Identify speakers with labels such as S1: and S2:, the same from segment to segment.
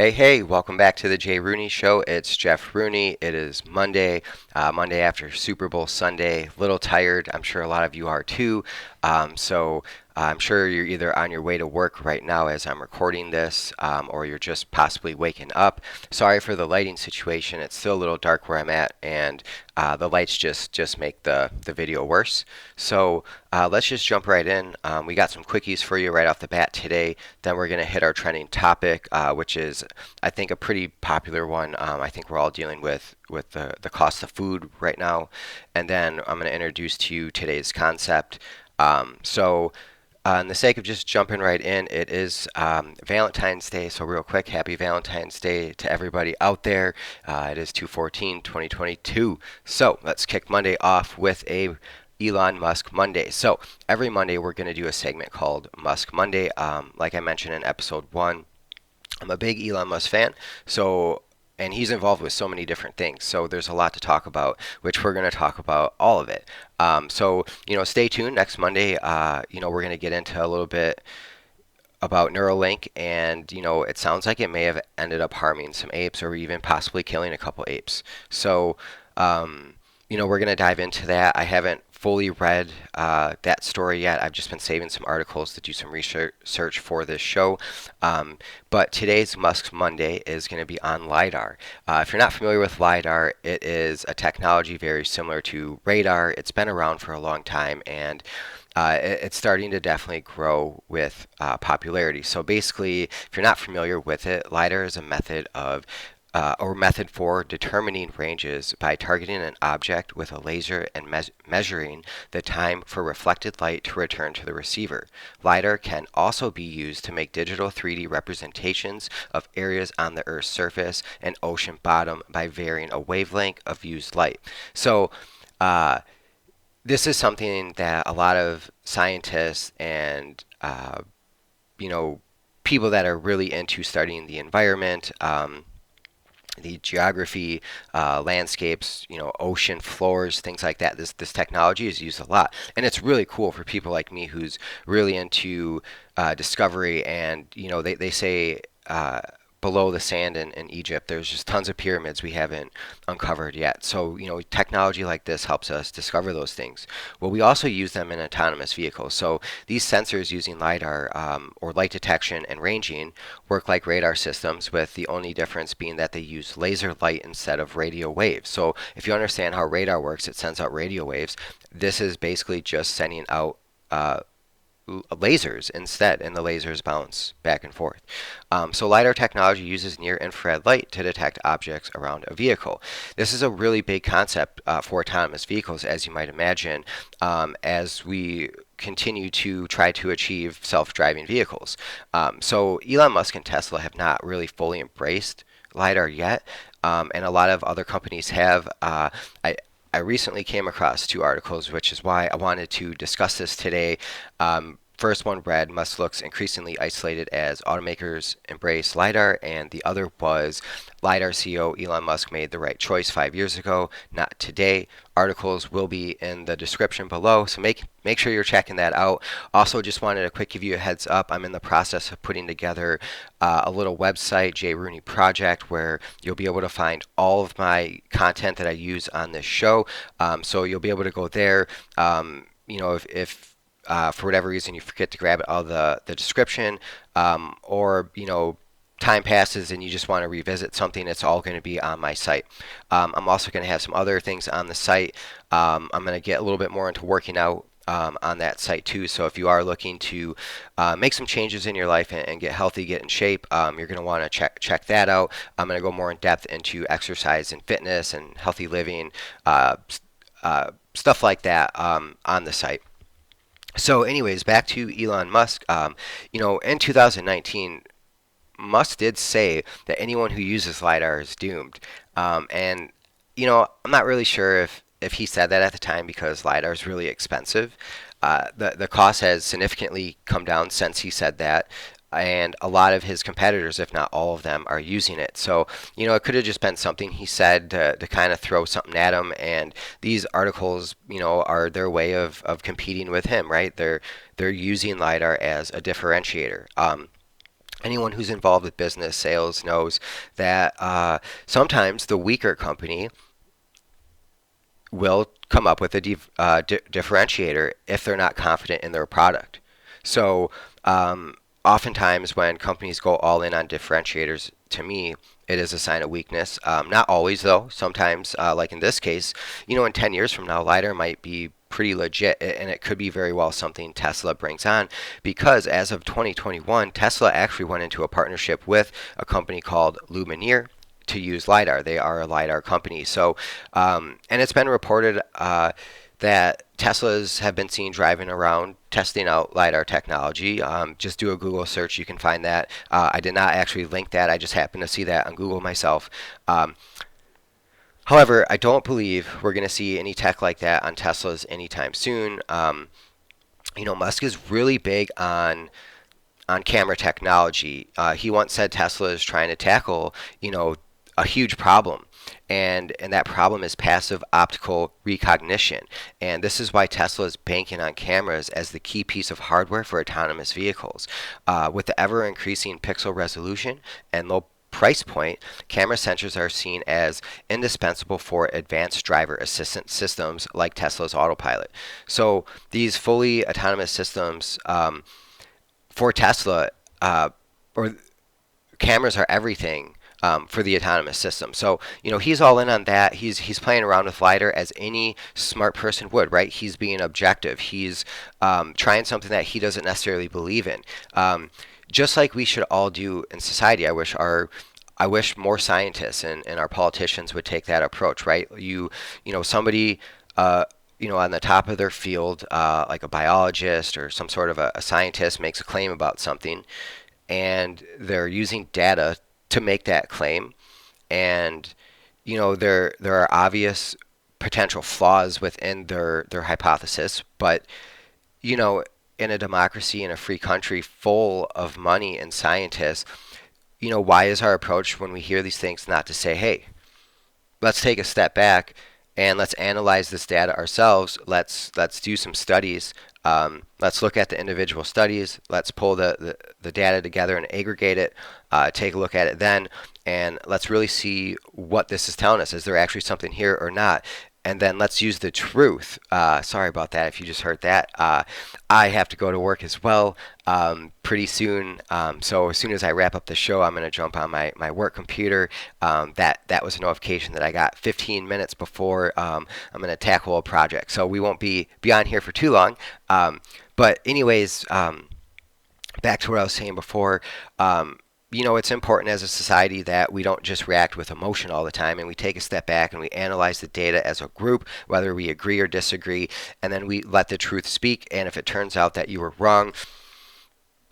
S1: Hey, welcome back to the JRooneyShow. It's Jeff Rooney. It is Monday, Monday after Super Bowl Sunday. A little tired. I'm sure a lot of you are too. So I'm sure you're either on your way to work right now as I'm recording this, or you're just possibly waking up. Sorry for the lighting situation. It's still a little dark where I'm at, and the lights just make the video worse. So let's just jump right in. We got some quickies for you right off the bat today. Then we're going to hit our trending topic, which is, I think, a pretty popular one. I think we're all dealing with the cost of food right now. And then I'm going to introduce to you today's concept. On the sake of just jumping right in, it is Valentine's Day. So real quick, happy Valentine's Day to everybody out there. It is 2/14/2022. So let's kick Monday off with a Elon Musk Monday. So every Monday we're going to do a segment called Musk Monday. Like I mentioned in episode 1, I'm a big Elon Musk fan. And he's involved with so many different things. So there's a lot to talk about, which we're going to talk about all of it. Stay tuned. Next Monday, we're going to get into a little bit about Neuralink, and it sounds like it may have ended up harming some apes, or even possibly killing a couple apes. So, we're going to dive into that. I haven't fully read that story yet. I've just been saving some articles to do some research for this show. But today's Musk Monday is going to be on Lidar. If you're not familiar with Lidar, it is a technology very similar to radar. It's been around for a long time, and it's starting to definitely grow with popularity. So basically, if you're not familiar with it, Lidar is a method for determining ranges by targeting an object with a laser and measuring the time for reflected light to return to the receiver. Lidar can also be used to make digital 3D representations of areas on the Earth's surface and ocean bottom by varying a wavelength of used light. So, this is something that a lot of scientists and people that are really into studying the environment, the geography, landscapes, ocean floors, things like that. This technology is used a lot, and it's really cool for people like me who's really into discovery. And they say below the sand in Egypt, there's just tons of pyramids we haven't uncovered yet. So, technology like this helps us discover those things. Well, we also use them in autonomous vehicles. So these sensors using LiDAR, or light detection and ranging, work like radar systems, with the only difference being that they use laser light instead of radio waves. So if you understand how radar works, it sends out radio waves. This is basically just sending out lasers instead, and the lasers bounce back and forth. So LiDAR technology uses near-infrared light to detect objects around a vehicle. This is a really big concept for autonomous vehicles, as you might imagine, as we continue to try to achieve self-driving vehicles. So Elon Musk and Tesla have not really fully embraced LiDAR yet, and a lot of other companies have. I recently came across 2 articles, which is why I wanted to discuss this today. First one read, Musk looks increasingly isolated as automakers embrace LiDAR, and the other was, LiDAR CEO Elon Musk made the right choice 5 years ago, not today. Articles will be in the description below, so make sure you're checking that out. Also, just wanted to quick give you a heads up. I'm in the process of putting together a little website, JRooney Project, where you'll be able to find all of my content that I use on this show. So you'll be able to go there. If for whatever reason you forget to grab it out of the description, or time passes and you just want to revisit something, it's all going to be on my site. I'm also going to have some other things on the site. I'm going to get a little bit more into working out on that site too. So if you are looking to make some changes in your life and get healthy, get in shape, you're going to want to check that out. I'm going to go more in depth into exercise and fitness and healthy living, stuff like that, on the site. So anyways, back to Elon Musk. In 2019, Musk did say that anyone who uses LiDAR is doomed. And I'm not really sure if he said that at the time, because LiDAR is really expensive. The cost has significantly come down since he said that, and a lot of his competitors, if not all of them, are using it. So, it could have just been something he said to kind of throw something at him, and these articles, are their way of competing with him, right? They're using LiDAR as a differentiator. Anyone who's involved with business sales knows that sometimes the weaker company will come up with a differentiator if they're not confident in their product. So, oftentimes when companies go all in on differentiators, to me, it is a sign of weakness. Not always, though. Sometimes, like in this case, in 10 years from now, LiDAR might be pretty legit, and it could be very well something Tesla brings on, because as of 2021, Tesla actually went into a partnership with a company called Lumineer to use LiDAR. They are a LiDAR company. So, and it's been reported that Teslas have been seen driving around testing out LiDAR technology. Just do a Google search, you can find that. I did not actually link that, I just happened to see that on Google myself. However, I don't believe we're going to see any tech like that on Teslas anytime soon. Musk is really big on camera technology. He once said Tesla is trying to tackle, a huge problem. And that problem is passive optical recognition. And this is why Tesla is banking on cameras as the key piece of hardware for autonomous vehicles. With the ever increasing pixel resolution and low price point, camera sensors are seen as indispensable for advanced driver assistance systems like Tesla's autopilot. So these fully autonomous systems, for Tesla, or cameras are everything for the autonomous system. So he's all in on that. He's playing around with LiDAR as any smart person would, right? He's being objective. He's trying something that he doesn't necessarily believe in. Just like we should all do in society. I wish more scientists and our politicians would take that approach, right? Somebody. On the top of their field, like a biologist or some sort of a scientist makes a claim about something, and they're using data to make that claim. And there are obvious potential flaws within their hypothesis, but in a democracy, in a free country full of money and scientists, why is our approach when we hear these things not to say, hey, let's take a step back and let's analyze this data ourselves. Let's do some studies. Let's look at the individual studies. Let's pull the data together and aggregate it. Take a look at it then, and let's really see what this is telling us. Is there actually something here or not? And then let's use the truth. Sorry about that if you just heard that. I have to go to work as well pretty soon. So as soon as I wrap up the show, I'm going to jump on my work computer. That was a notification that I got 15 minutes before I'm going to tackle a project. So we won't be on here for too long. But anyways, back to what I was saying before. It's important as a society that we don't just react with emotion all the time, and we take a step back and we analyze the data as a group, whether we agree or disagree, and then we let the truth speak. And if it turns out that you were wrong,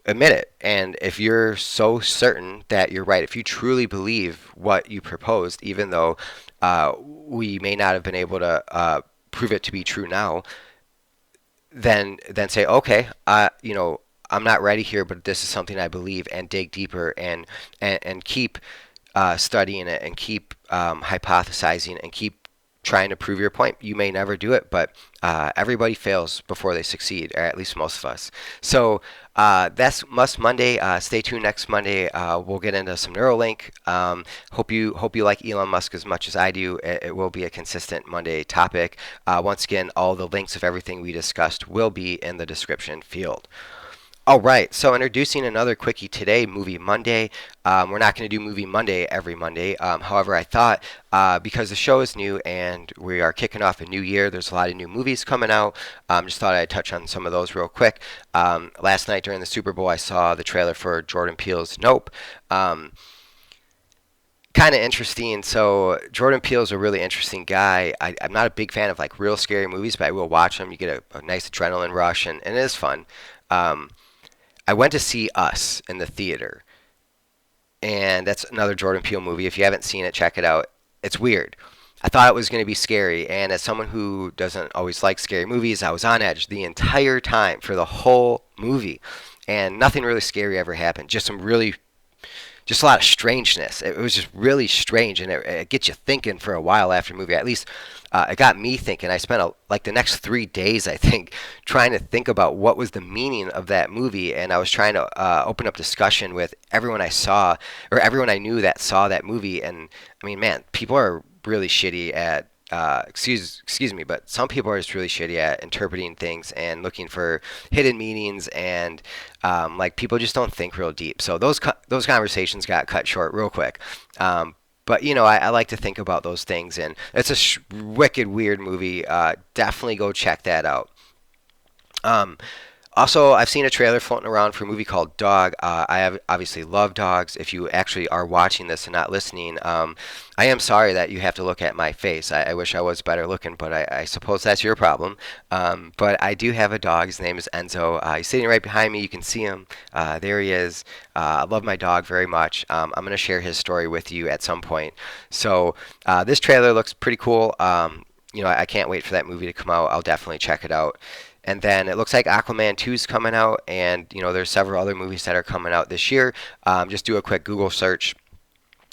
S1: admit it. And if you're so certain that you're right, if you truly believe what you proposed, even though we may not have been able to prove it to be true now, then say, okay, I'm not ready here, but this is something I believe, and dig deeper and keep studying it, and keep hypothesizing, and keep trying to prove your point. You may never do it, but everybody fails before they succeed, or at least most of us. So that's Musk Monday. Stay tuned next Monday. We'll get into some Neuralink. Hope you like Elon Musk as much as I do. It will be a consistent Monday topic. Once again, all the links of everything we discussed will be in the description field. All right, so introducing another quickie today, Movie Monday. We're not going to do Movie Monday every Monday. However, I thought because the show is new and we are kicking off a new year, there's a lot of new movies coming out. Just thought I'd touch on some of those real quick. Last night during the Super Bowl, I saw the trailer for Jordan Peele's Nope. Kind of interesting. So Jordan Peele is a really interesting guy. I'm not a big fan of like real scary movies, but I will watch them. You get a nice adrenaline rush, and it is fun. I went to see Us in the theater, and that's another Jordan Peele movie. If you haven't seen it, check it out. It's weird. I thought it was going to be scary, and as someone who doesn't always like scary movies, I was on edge the entire time for the whole movie, and nothing really scary ever happened. Just some really just a lot of strangeness. It was just really strange, and it gets you thinking for a while after the movie. At least it got me thinking. I spent like the next 3 days, I think, trying to think about what was the meaning of that movie, and I was trying to open up discussion with everyone I saw or everyone I knew that saw that movie. And I mean, man, people are really shitty at excuse me, but some people are just really shitty at interpreting things and looking for hidden meanings, and like people just don't think real deep. So those conversations got cut short real quick. But I like to think about those things, and it's a wicked weird movie. Definitely go check that out. Um, Also, I've seen a trailer floating around for a movie called Dog. I have obviously love dogs. If you actually are watching this and not listening, I am sorry that you have to look at my face. I wish I was better looking, but I suppose that's your problem. But I do have a dog. His name is Enzo. He's sitting right behind me. You can see him. There he is. I love my dog very much. I'm going to share his story with you at some point. So this trailer looks pretty cool. I can't wait for that movie to come out. I'll definitely check it out. And then it looks like Aquaman 2 is coming out, and there's several other movies that are coming out this year. Just do a quick Google search,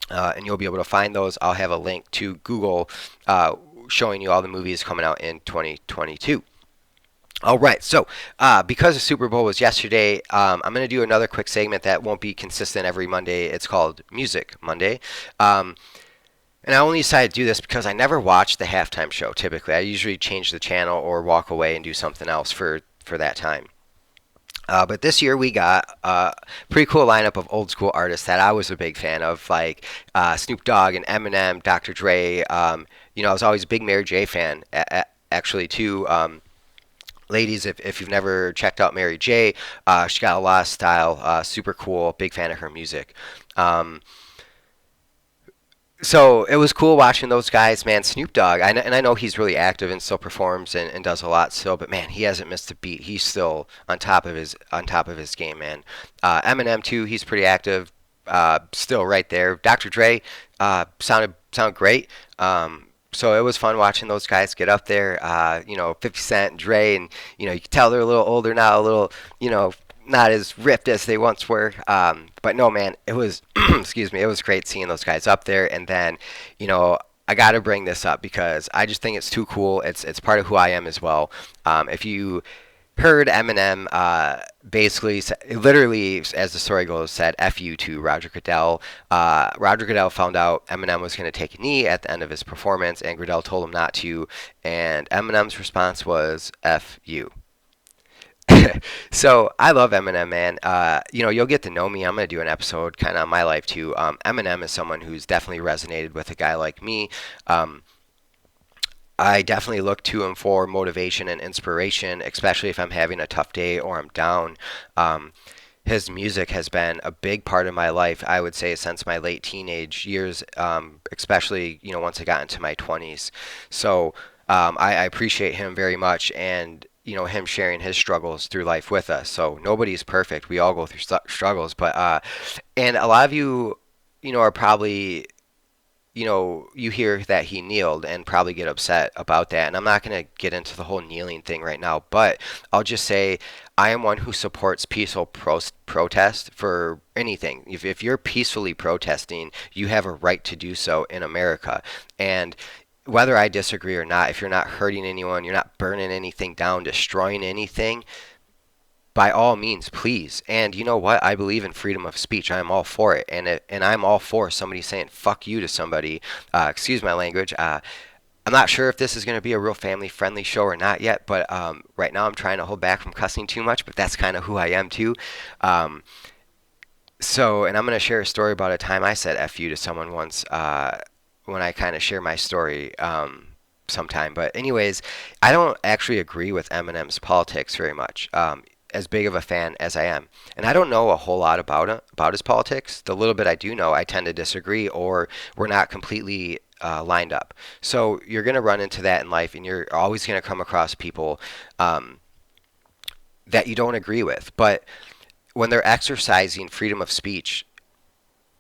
S1: and you'll be able to find those. I'll have a link to Google showing you all the movies coming out in 2022. All right, so because the Super Bowl was yesterday, I'm going to do another quick segment that won't be consistent every Monday. It's called Music Monday. And I only decided to do this because I never watch the halftime show typically. I usually change the channel or walk away and do something else for that time. But this year we got a pretty cool lineup of old school artists that I was a big fan of, like Snoop Dogg and Eminem, Dr. Dre. I was always a big Mary J fan, actually, too. Ladies, if you've never checked out Mary J, she got a lot of style, super cool, big fan of her music. So it was cool watching those guys, man. Snoop Dogg, and I know he's really active and still performs and does a lot still, but man, he hasn't missed a beat. He's still on top of his game, man. Eminem too, he's pretty active, still right there. Dr. Dre sounded great. So it was fun watching those guys get up there. 50 Cent and Dre, and you can tell they're a little older now, a little not as ripped as they once were. But no, man, it was, excuse me, it was great seeing those guys up there. And then, I got to bring this up because I just think it's too cool. It's part of who I am as well. If you heard Eminem basically, literally, as the story goes, said F you to Roger Goodell. Roger Goodell found out Eminem was going to take a knee at the end of his performance, and Goodell told him not to. And Eminem's response was F you. So I love Eminem, man. You'll get to know me. I'm gonna do an episode kind of on my life too. Eminem is someone who's definitely resonated with a guy like me. I definitely look to him for motivation and inspiration, especially if I'm having a tough day or I'm down. His music has been a big part of my life, I would say, since my late teenage years, especially once I got into my 20s. So I appreciate him very much, and him sharing his struggles through life with us. So nobody's perfect. We all go through struggles, but and a lot of you, are probably, you hear that he kneeled and probably get upset about that. And I'm not going to get into the whole kneeling thing right now, but I'll just say I am one who supports peaceful protest for anything. If you're peacefully protesting, you have a right to do so in America. And whether I disagree or not, if you're not hurting anyone, you're not burning anything down, destroying anything, by all means, please. And you know what? I believe in freedom of speech. I'm all for it. And I'm all for somebody saying fuck you to somebody. Excuse my language. I'm not sure if this is going to be a real family-friendly show or not yet, but right now I'm trying to hold back from cussing too much, but that's kind of who I am too. And I'm going to share a story about a time I said F you to someone once, when I kind of share my story sometime. But anyways, I don't actually agree with Eminem's politics very much, as big of a fan as I am. And I don't know a whole lot about his politics. The little bit I do know, I tend to disagree, or we're not completely lined up. So you're going to run into that in life, and you're always going to come across people that you don't agree with. But when they're exercising freedom of speech,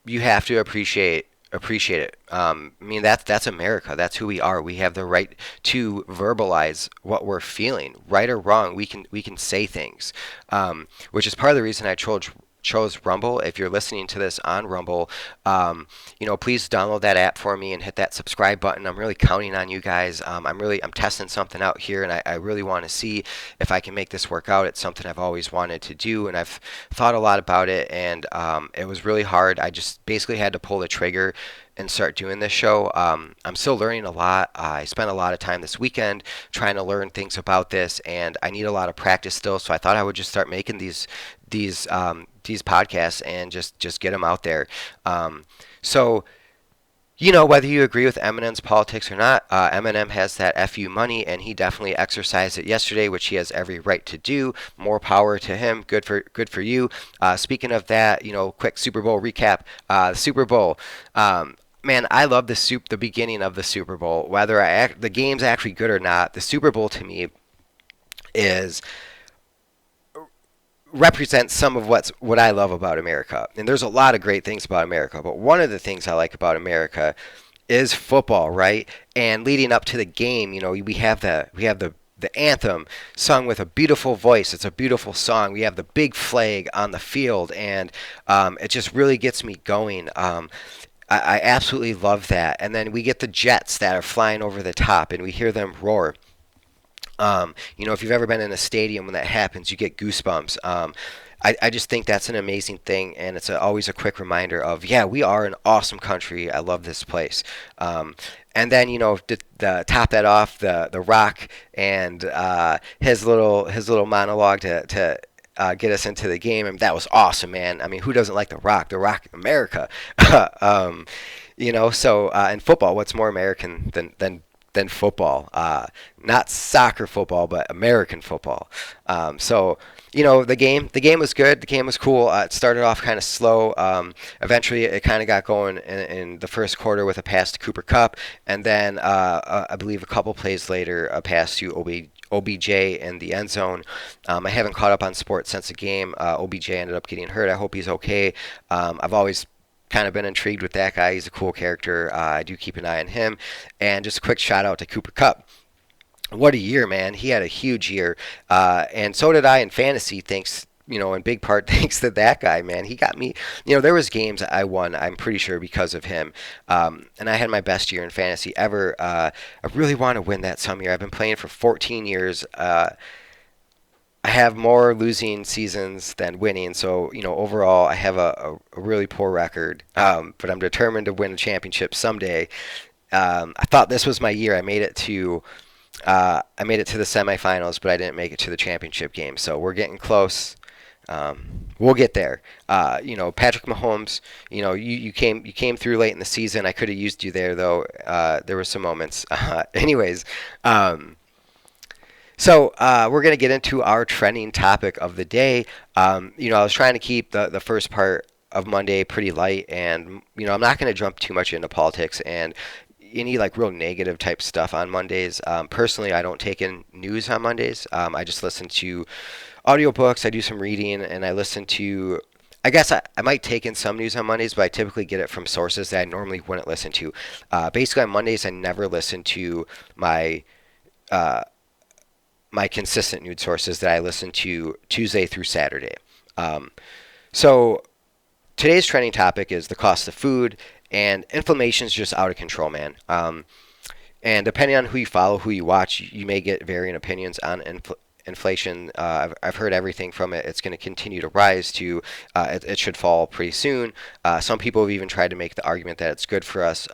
S1: you have to appreciate it. That's America. That's who we are. We have the right to verbalize what we're feeling, right or wrong. We can say things, which is part of the reason I chose Rumble. If you're listening to this on Rumble, please download that app for me and hit that subscribe button. I'm really counting on you guys. I'm testing something out here, and I really want to see if I can make this work out. It's something I've always wanted to do, and I've thought a lot about it, and it was really hard. I just basically had to pull the trigger and start doing this show. I'm still learning a lot. I spent a lot of time this weekend trying to learn things about this, and I need a lot of practice still. So I thought I would just start making these podcasts and just get them out there. So whether you agree with Eminem's politics or not, Eminem has that FU money, and he definitely exercised it yesterday, which he has every right to do. More power to him. Good for you. Speaking of that, quick Super Bowl recap. The Super Bowl. Man, I love the beginning of the Super Bowl. Whether the game's actually good or not, the Super Bowl to me is represents some of what I love about America. And there's a lot of great things about America, but one of the things I like about America is football, right? And leading up to the game, we have the anthem sung with a beautiful voice. It's a beautiful song. We have the big flag on the field, and it just really gets me going. I absolutely love that. And then we get the jets that are flying over the top, and we hear them roar. If you've ever been in a stadium when that happens, you get goosebumps. I just think that's an amazing thing, and it's always a quick reminder of, we are an awesome country. I love this place. And then, to top that off, the Rock and his little monologue to get us into the game. I mean, that was awesome, man. I mean, who doesn't like The Rock? The Rock, America. So in football, what's more American than football? Not soccer football, but American football. The game was good. The game was cool. It started off kind of slow. Eventually, it kind of got going in the first quarter with a pass to Cooper Kupp, and then I believe a couple plays later, a pass to OBJ in the end zone. I haven't caught up on sports since the game. OBJ ended up getting hurt. I hope he's okay. I've always kind of been intrigued with that guy. He's a cool character. I do keep an eye on him. And just a quick shout out to Cooper Kupp. What a year, man. He had a huge year. And so did I in fantasy, thanks, in big part thanks to that guy, man. He got me, there was games I won, I'm pretty sure, because of him. And I had my best year in fantasy ever. I really want to win that some year. I've been playing for 14 years. I have more losing seasons than winning, so overall I have a really poor record. But I'm determined to win a championship someday. I thought this was my year. I made it to the semifinals, but I didn't make it to the championship game. So we're getting close. We'll get there. Patrick Mahomes. You came through late in the season. I could have used you there, though. There were some moments. Anyways. So we're going to get into our trending topic of the day. I was trying to keep the first part of Monday pretty light, and I'm not going to jump too much into politics and any real negative type stuff on Mondays. Personally, I don't take in news on Mondays. I just listen to audiobooks. I do some reading, and I listen to. I guess I might take in some news on Mondays, but I typically get it from sources that I normally wouldn't listen to. Basically, on Mondays, I never listen to my consistent news sources that I listen to Tuesday through Saturday. So today's trending topic is the cost of food, and inflation is just out of control, man. And depending on who you follow, who you watch, you may get varying opinions on inflation. I've heard everything from it's going to continue to rise to it should fall pretty soon. Some people have even tried to make the argument that it's good for us.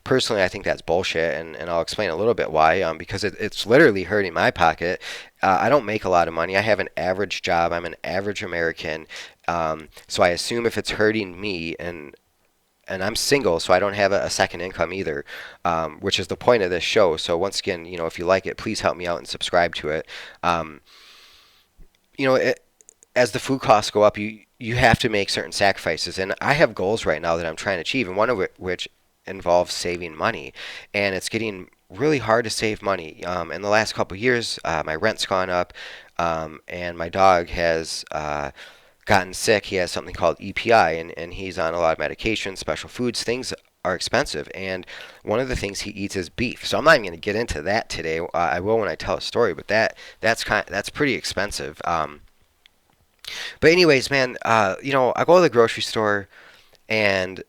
S1: Personally, I think that's bullshit, and I'll explain a little bit why. Because it's literally hurting my pocket. I don't make a lot of money. I have an average job. I'm an average American. So I assume if it's hurting me, and I'm single, so I don't have a second income either, which is the point of this show. So once again, if you like it, please help me out and subscribe to it. As the food costs go up, you have to make certain sacrifices, and I have goals right now that I'm trying to achieve, and one of which involves saving money, and it's getting really hard to save money. In the last couple of years, my rent's gone up, and my dog has gotten sick. He has something called EPI, and he's on a lot of medication, special foods. Things are expensive, and one of the things he eats is beef. So I'm not even going to get into that today. I will when I tell a story, but that's pretty expensive. But anyways, man, I go to the grocery store and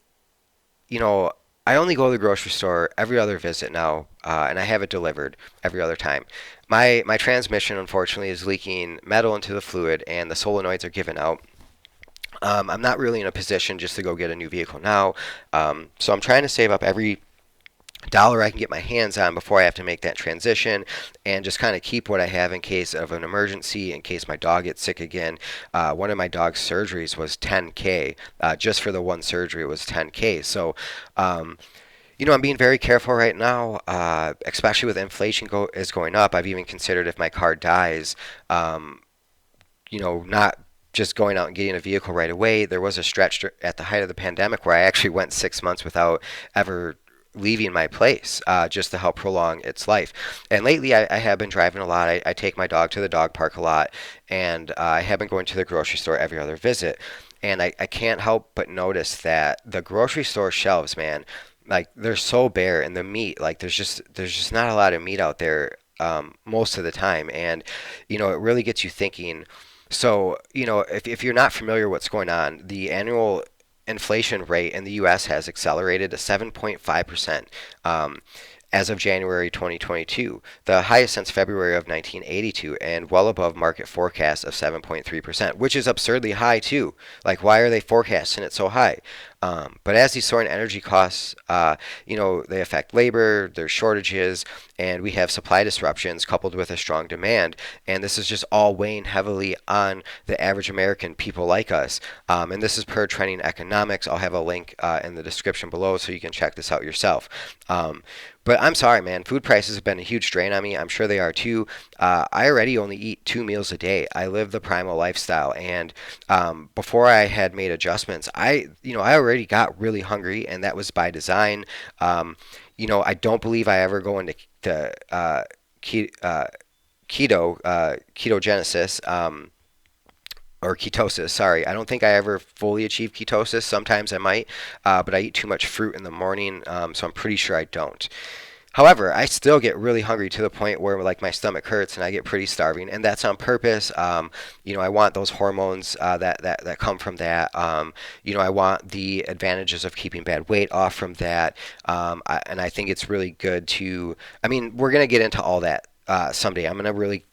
S1: you know, I only go to the grocery store every other visit now, and I have it delivered every other time. My transmission, unfortunately, is leaking metal into the fluid, and the solenoids are giving out. I'm not really in a position just to go get a new vehicle now, so I'm trying to save up every dollar I can get my hands on before I have to make that transition and just kind of keep what I have in case of an emergency, in case my dog gets sick again. One of my dog's surgeries was 10K. Just for the one surgery, it was 10K. So, I'm being very careful right now, especially with inflation is going up. I've even considered if my car dies, um, not just going out and getting a vehicle right away. There was a stretch at the height of the pandemic where I actually went 6 months without ever leaving my place, just to help prolong its life. And lately, I have been driving a lot. I take my dog to the dog park a lot, and I have been going to the grocery store every other visit. And I can't help but notice that the grocery store shelves, man, like they're so bare, and the meat, like there's just not a lot of meat out there, most of the time, and it really gets you thinking. So, if you're not familiar what's going on, the annual inflation rate in the U.S. has accelerated to 7.5%, as of January 2022, the highest since February of 1982, and well above market forecasts of 7.3%, which is absurdly high too. Like, why are they forecasting it so high? But as these soaring energy costs, they affect labor, there's shortages, and we have supply disruptions coupled with a strong demand. And this is just all weighing heavily on the average American, people like us. And this is per Trending Economics. I'll have a link in the description below so you can check this out yourself. But I'm sorry, man. Food prices have been a huge strain on me. I'm sure they are too. I already only eat 2 meals a day. I live the primal lifestyle, and before I had made adjustments, I already got really hungry, and that was by design. I don't believe I ever go into the ketogenesis. Or ketosis, sorry. I don't think I ever fully achieve ketosis. Sometimes I might, but I eat too much fruit in the morning, so I'm pretty sure I don't. However, I still get really hungry to the point where like my stomach hurts and I get pretty starving, and that's on purpose. I want those hormones that come from that. I want the advantages of keeping bad weight off from that, and I think it's really good to. I mean, we're gonna get into all that someday. I'm gonna really,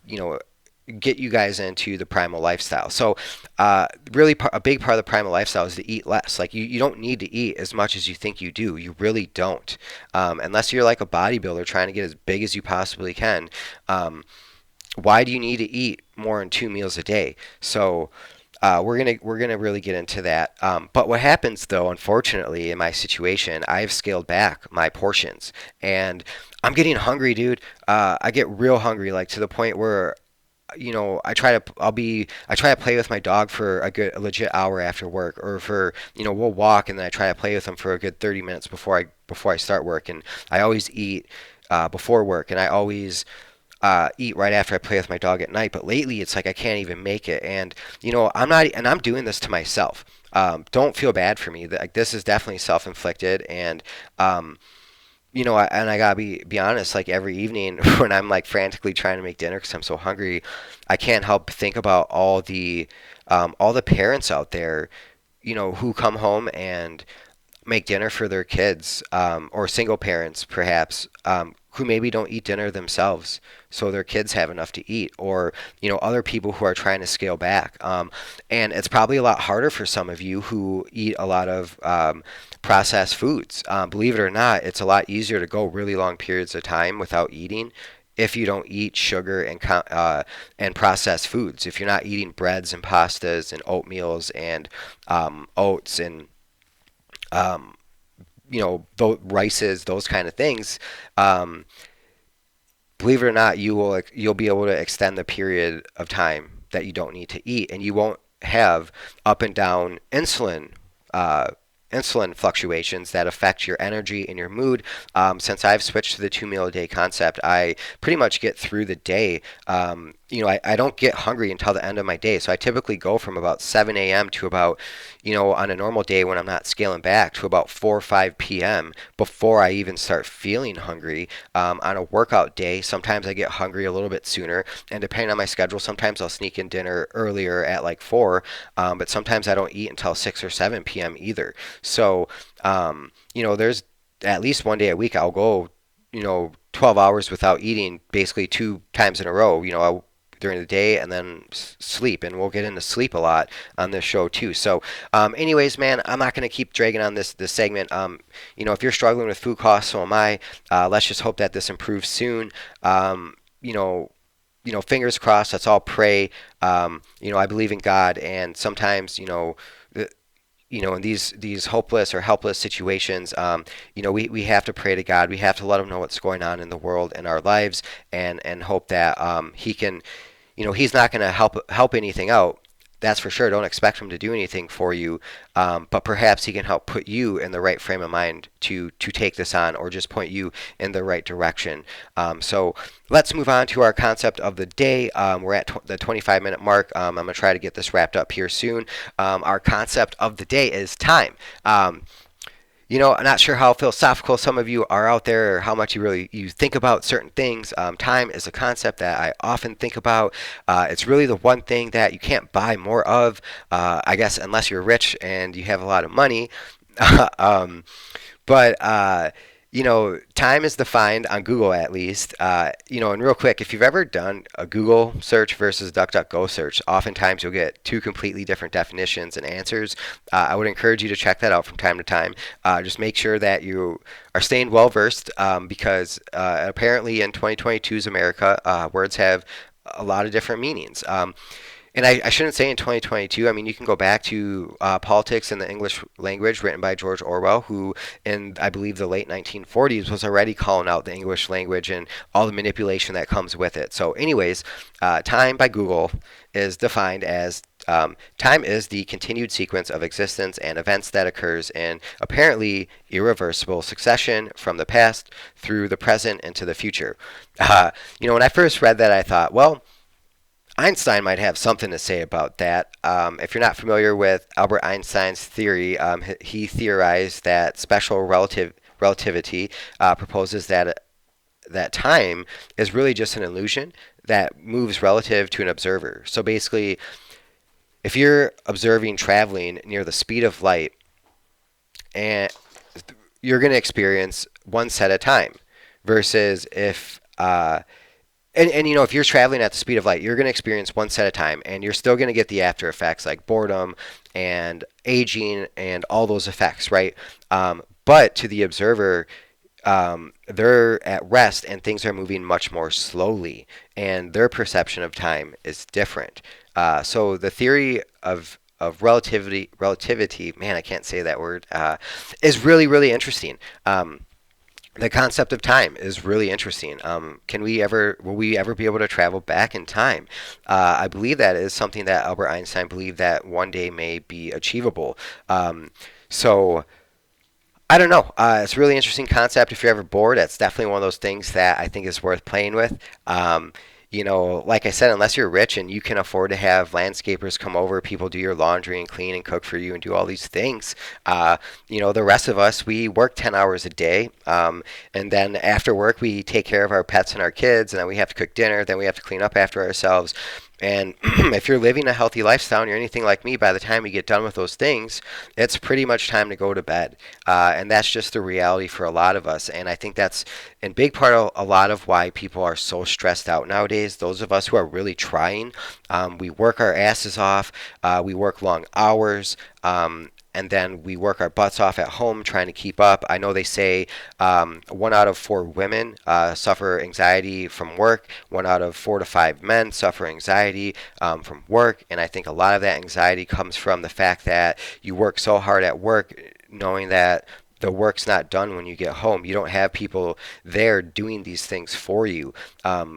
S1: get you guys into the primal lifestyle. So, really, a big part of the primal lifestyle is to eat less. Like, you don't need to eat as much as you think you do. You really don't. Unless you're like a bodybuilder trying to get as big as you possibly can. Why do you need to eat more than 2 meals a day? So, we're gonna really get into that. But what happens though, unfortunately, in my situation, I've scaled back my portions, and I'm getting hungry, dude. I get real hungry, like to the point where I try to play with my dog for a legit hour after work, or for, we'll walk, and then I try to play with him for a good 30 minutes before I start work. And I always eat before work, and I always eat right after I play with my dog at night. But lately, it's like I can't even make it, and I'm doing this to myself. Don't feel bad for me. Like, this is definitely self-inflicted, and and I gotta be honest. Like, every evening when I'm like frantically trying to make dinner because I'm so hungry, I can't help but think about all the parents out there, who come home and make dinner for their kids, or single parents perhaps, who maybe don't eat dinner themselves, so their kids have enough to eat, or other people who are trying to scale back. And it's probably a lot harder for some of you who eat a lot of processed foods. Believe it or not, it's a lot easier to go really long periods of time without eating if you don't eat sugar and processed foods. If you're not eating breads and pastas and oatmeals and oats and um, rices, those kind of things. Um, Believe it or not, you'll be able to extend the period of time that you don't need to eat, and you won't have up and down uh, insulin fluctuations that affect your energy and your mood. Since I've switched to the 2 meal a day concept, I pretty much get through the day, I don't get hungry until the end of my day. So I typically go from about 7 a.m. to about, on a normal day when I'm not scaling back, to about 4 or 5 p.m. before I even start feeling hungry. On a workout day, sometimes I get hungry a little bit sooner. And depending on my schedule, sometimes I'll sneak in dinner earlier at like 4, but sometimes I don't eat until 6 or 7 p.m. either. So, there's at least one day a week I'll go, 12 hours without eating basically 2 times in a row. During the day and then sleep, and we'll get into sleep a lot on this show too. So anyways, man, I'm not going to keep dragging on this segment. If you're struggling with food costs, so am I. Let's just hope that this improves soon. um, you know Fingers crossed. Let's all pray. I believe in God, and sometimes, the, in these hopeless or helpless situations, we have to pray to God. We have to let him know what's going on in the world, in our lives, and hope that he can, he's not going to help anything out. That's for sure. Don't expect him to do anything for you, but perhaps he can help put you in the right frame of mind to take this on, or just point you in the right direction. So let's move on to our concept of the day. We're at the 25-minute mark. I'm going to try to get this wrapped up here soon. Our concept of the day is time. I'm not sure how philosophical some of you are out there, or how much you think about certain things. Time is a concept that I often think about. It's really the one thing that you can't buy more of, I guess, unless you're rich and you have a lot of money. um, but time is defined on Google, at least. And real quick, if you've ever done a Google search versus DuckDuckGo search, oftentimes you'll get two completely different definitions and answers. I would encourage you to check that out from time to time. Just make sure that you are staying well versed, because apparently in 2022's America, words have a lot of different meanings. And I shouldn't say in 2022. I mean, you can go back to Politics in the English Language, written by George Orwell, who in, I believe, the late 1940s was already calling out the English language and all the manipulation that comes with it. So anyways, time by Google is defined as time is the continued sequence of existence and events that occurs in apparently irreversible succession from the past through the present into the future. When I first read that, I thought, well, Einstein might have something to say about that. If you're not familiar with Albert Einstein's theory, he theorized that special relativity proposes that time is really just an illusion that moves relative to an observer. So basically, if you're observing traveling near the speed of light, and you're going to experience one set of time, versus if if you're traveling at the speed of light, you're going to experience one set of time, and you're still going to get the after effects like boredom and aging and all those effects, right? But to the observer, they're at rest and things are moving much more slowly, and their perception of time is different. So the theory of relativity, man, I can't say that word, is really, really interesting. The concept of time is really interesting. Will we ever be able to travel back in time? I believe that is something that Albert Einstein believed that one day may be achievable. So I don't know. It's a really interesting concept. If you're ever bored, that's definitely one of those things that I think is worth playing with. Like I said, unless you're rich and you can afford to have landscapers come over, people do your laundry and clean and cook for you and do all these things. The rest of us, we work 10 hours a day. And then after work, we take care of our pets and our kids, and then we have to cook dinner, then we have to clean up after ourselves. And if you're living a healthy lifestyle and you're anything like me, by the time you get done with those things, it's pretty much time to go to bed. And that's just the reality for a lot of us. And I think that's in big part a lot of why people are so stressed out nowadays. Those of us who are really trying, we work our asses off, we work long hours. And then we work our butts off at home trying to keep up. I know they say 1 out of 4 women suffer anxiety from work. 1 out of 4 to 5 men suffer anxiety from work. And I think a lot of that anxiety comes from the fact that you work so hard at work, knowing that the work's not done when you get home. You don't have people there doing these things for you.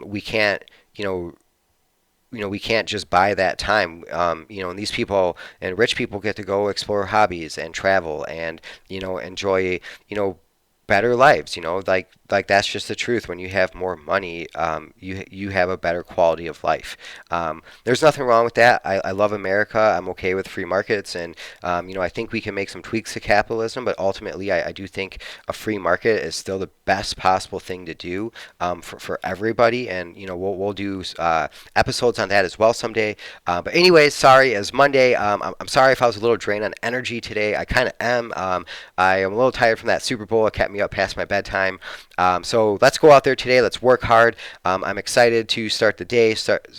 S1: We can't, we can't just buy that time. And these people and rich people get to go explore hobbies and travel and, enjoy, better lives, like like that's just the truth. When you have more money, you have a better quality of life. There's nothing wrong with that. I love America. I'm okay with free markets, and I think we can make some tweaks to capitalism, but ultimately, I do think a free market is still the best possible thing to do for everybody. And we'll do episodes on that as well someday. But anyways, sorry, it's Monday. I'm sorry if I was a little drained on energy today. I kind of am. I am a little tired from that Super Bowl. It kept me up past my bedtime. So let's go out there today. Let's work hard. I'm excited to start the day.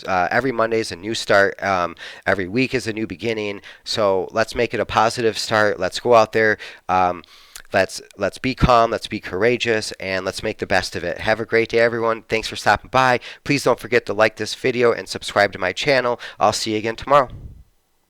S1: Every Monday is a new start. Every week is a new beginning. So let's make it a positive start. Let's go out there. Let's be calm. Let's be courageous, and let's make the best of it. Have a great day, everyone. Thanks for stopping by. Please don't forget to like this video and subscribe to my channel. I'll see you again tomorrow.